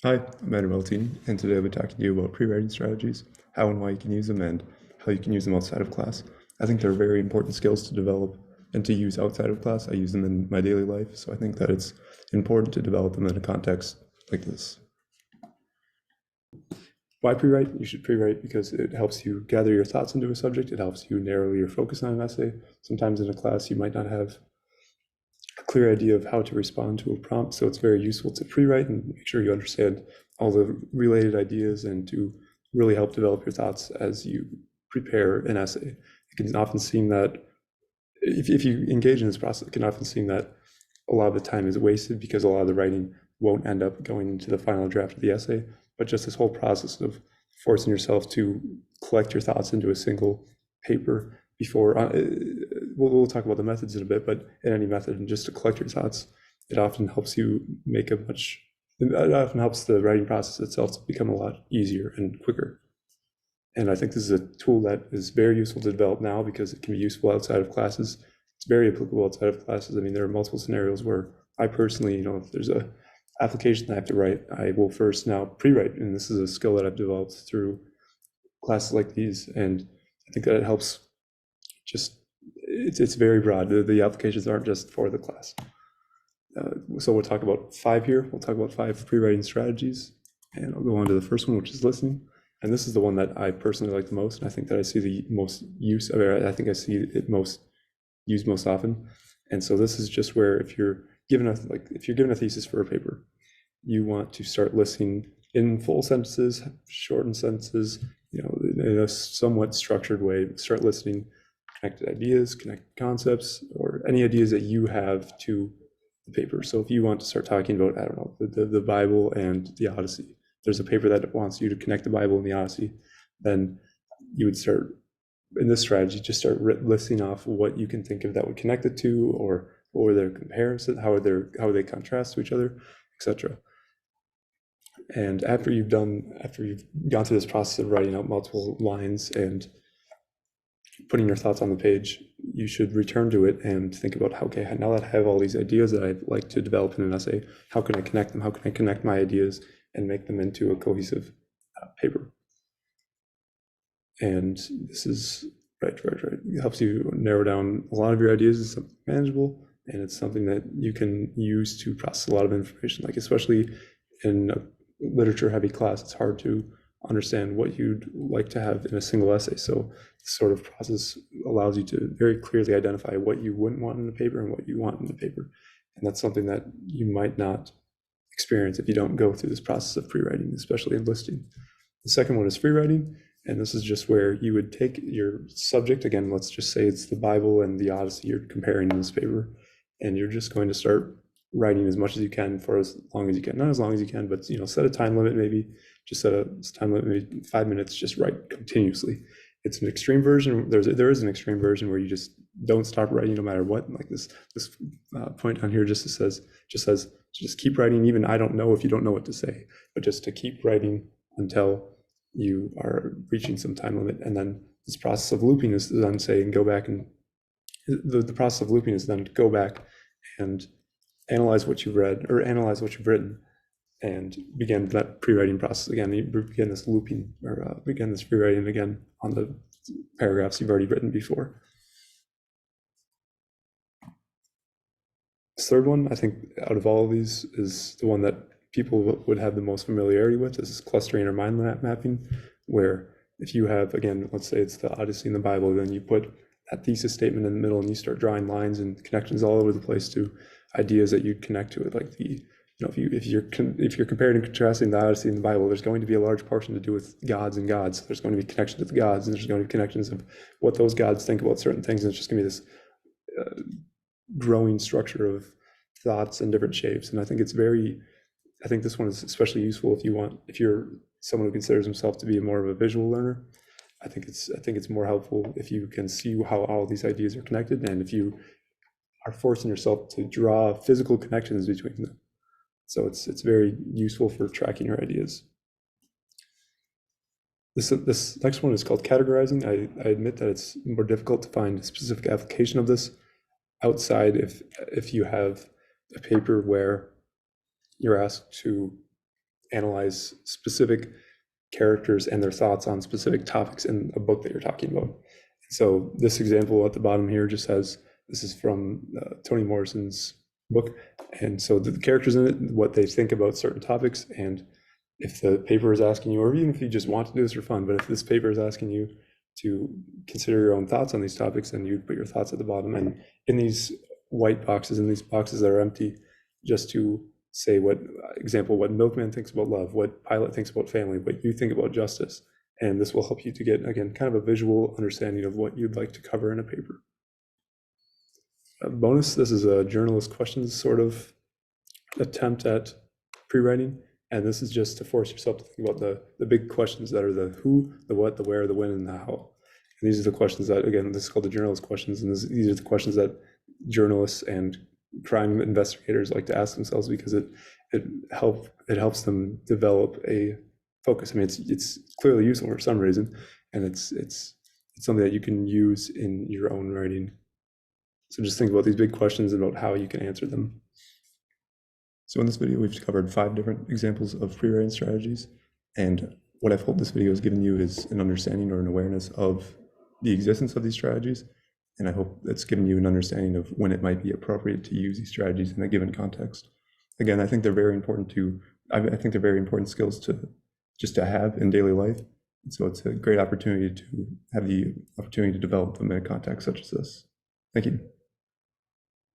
Hi, I'm Andrew Meltine, and today I'll be talking to you about pre-writing strategies, how and why you can use them, and how you can use them outside of class. I think they're very important skills to develop and to use outside of class. I use them in my daily life, so I think that it's important to develop them in a context like this. Why pre-write? You should pre-write because it helps you gather your thoughts into a subject. It helps you narrow your focus on an essay. Sometimes in a class you might not have a clear idea of how to respond to a prompt, so it's very useful to pre-write and make sure you understand all the related ideas and to really help develop your thoughts as you prepare an essay. It can often seem that if you engage in this process, it can often seem that a lot of the time is wasted because a lot of the writing won't end up going into the final draft of the essay, but just this whole process of forcing yourself to collect your thoughts into a single paper before, we'll talk about the methods in a bit, but in any method, and just to collect your thoughts, it often helps you make it often helps the writing process itself to become a lot easier and quicker. And I think this is a tool that is very useful to develop now because it can be useful outside of classes. It's very applicable outside of classes. I mean, there are multiple scenarios where I personally, if there's a application I have to write, I will first now pre-write. And this is a skill that I've developed through classes like these. And I think that it helps it's very broad. The applications aren't just for the class. So we'll talk about 5 here. We'll talk about 5 pre-writing strategies. And I'll go on to the first one, which is listening. And this is the one that I personally like the most. And I think that I see the most use of it. I think I see it used most often. And so this is just where if you're given a thesis for a paper, you want to start listening in full sentences, shortened sentences, in a somewhat structured way. Start listening, connected ideas, connected concepts, or any ideas that you have to the paper. So if you want to start talking about, I don't know, the Bible and the Odyssey, there's a paper that wants you to connect the Bible and the Odyssey, then you would start in this strategy, just start listing off what you can think of that would connect the two, or what are their comparisons, how they contrast to each other, etc. And after you've gone through this process of writing out multiple lines and putting your thoughts on the page, you should return to it and think about, okay, now that I have all these ideas that I'd like to develop in an essay, how can I connect them? How can I connect my ideas and make them into a cohesive paper? And this is right. It helps you narrow down a lot of your ideas. It's something manageable, and it's something that you can use to process a lot of information. Like especially in a literature-heavy class, it's hard to understand what you'd like to have in a single essay. So this sort of process allows you to very clearly identify what you wouldn't want in the paper and what you want in the paper. And that's something that you might not experience if you don't go through this process of pre-writing, especially in listing. The second one is free writing. And this is just where you would take your subject, again, let's just say it's the Bible and the Odyssey you're comparing in this paper, and you're just going to start writing as much as you can for as long as you can. Not as long as you can, but set a time limit, maybe just set a time limit, maybe 5 minutes, just write continuously. It's an extreme version. There is an extreme version where you just don't stop writing no matter what. Like this point on here just says just keep writing. Even I don't know if you don't know what to say, but just to keep writing until you are reaching some time limit. And then this process of looping is then saying go back, and the process of looping is then to go back and analyze what you've read or analyze what you've written and begin that pre-writing process again. You begin this looping or begin this pre-writing again on the paragraphs you've already written before. This third one, I think out of all of these, is the one that people would have the most familiarity with. This is clustering or mind mapping, where if you have, again, let's say it's the Odyssey in the Bible, then you put that thesis statement in the middle and you start drawing lines and connections all over the place to ideas that you'd connect to it. Like if you're comparing and contrasting the Odyssey and the Bible, there's going to be a large portion to do with gods and gods. There's going to be connections to the gods, and there's going to be connections of what those gods think about certain things. And it's just going to be this growing structure of thoughts and different shapes. And I think this one is especially useful if you're someone who considers himself to be more of a visual learner. I think it's more helpful if you can see how all these ideas are connected, and if you are forcing yourself to draw physical connections between them. So it's very useful for tracking your ideas. This next one is called categorizing. I admit that it's more difficult to find a specific application of this outside if you have a paper where you're asked to analyze specific characters and their thoughts on specific topics in a book that you're talking about. So this example at the bottom here just says, this is from Toni Morrison's book. And so the characters in it, what they think about certain topics, and if the paper is asking you, or even if you just want to do this for fun, but if this paper is asking you to consider your own thoughts on these topics, then you put your thoughts at the bottom. And in these white boxes, in these boxes that are empty, just to say what milkman thinks about love, what pilot thinks about family, what you think about justice. And this will help you to get, again, kind of a visual understanding of what you'd like to cover in a paper. A bonus, this is a journalist questions sort of attempt at pre-writing. And this is just to force yourself to think about the big questions that are the who, the what, the where, the when, and the how. And these are the questions that, again, this is called the journalist questions. And these are the questions that journalists and crime investigators like to ask themselves, because it helps them develop a focus. I mean, it's clearly useful for some reason, and it's something that you can use in your own writing. So just think about these big questions and about how you can answer them. So in this video, we've covered 5 different examples of pre-writing strategies, and what I've hoped this video has given you is an understanding or an awareness of the existence of these strategies, and I hope it's given you an understanding of when it might be appropriate to use these strategies in a given context. Again, I think they're very important I think they're very important skills to have in daily life. And so it's a great opportunity to have the opportunity to develop them in a context such as this. Thank you.